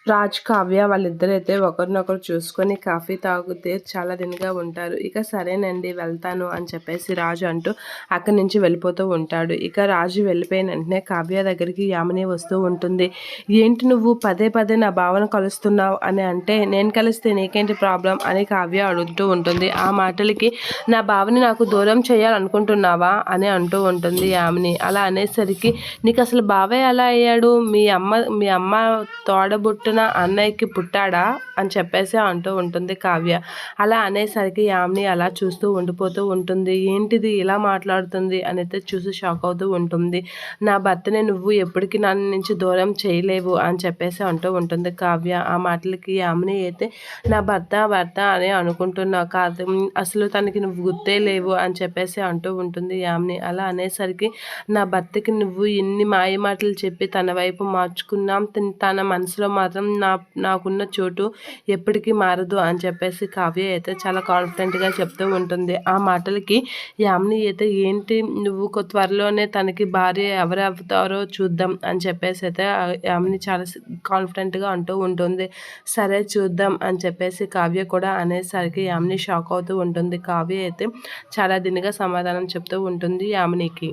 రాజ్, కావ్య వాళ్ళిద్దరైతే ఒకరినొకరు చూసుకొని కాఫీ తాగితే చాలా దినగా ఉంటారు. ఇక సరేనండి వెళ్తాను అని చెప్పేసి రాజు అంటూ అక్కడి నుంచి వెళ్ళిపోతూ ఉంటాడు. ఇక రాజు వెళ్ళిపోయిన వెంటనే కావ్య దగ్గరికి యామిని వస్తూ ఉంటుంది. ఏంటి నువ్వు పదే పదే నా భావన కలుస్తున్నావు అని అంటే, నేను కలిస్తే నీకేంటి ప్రాబ్లం అని కావ్య అడుగుతూ ఉంటుంది. ఆ మాటలకి నా భావని నాకు దూరం చేయాలనుకుంటున్నావా అని అంటూ ఉంటుంది యామిని. అలా అనేసరికి నీకు అసలు బావే ఎలా అయ్యాడు, మీ అమ్మ తోడబుట్టిన అన్నయ్యకి పుట్టాడా అని చెప్పేసి అంటూ ఉంటుంది కావ్య. అలా అనేసరికి యామిని అలా చూస్తూ ఉండిపోతూ ఉంటుంది. ఏంటిది ఇలా మాట్లాడుతుంది అని అయితే చూసి షాక్ అవుతూ ఉంటుంది. నా భర్తని నువ్వు ఎప్పటికీ నన్ను నుంచి దూరం చేయలేవు అని చెప్పేసి అంటూ ఉంటుంది కావ్య. ఆ మాటలకి యామిని అయితే నా భర్త భర్త అని అనుకుంటున్నావు కాదు, అసలు తనకి నువ్వు గుర్తే లేవు అని చెప్పేసి అంటూ ఉంటుంది యామిని. అలా అనేసరికి నా భర్తకి నువ్వు ఎన్ని మాయ మాటలు చెప్పి తన వైపు మార్చుకున్నాం, తన మనసులో మాత్రం నాకున్న చోటు ఎప్పటికీ మారదు అని చెప్పేసి కావ్య అయితే చాలా కాన్ఫిడెంట్గా చెప్తూ ఉంటుంది. ఆ మాటలకి యామిని అయితే ఏంటి నువ్వు త్వరలోనే తనకి భార్య ఎవరు అవుతారో చూద్దాం అని చెప్పేసి అయితే యామిని చాలా కాన్ఫిడెంట్గా అంటూ ఉంటుంది. సరే చూద్దాం అని చెప్పేసి కావ్య కూడా అనేసరికి యామిని షాక్ అవుతూ ఉంటుంది. కావ్య అయితే చాలా దినగా సమాధానం చెప్తూ ఉంటుంది యామినికి.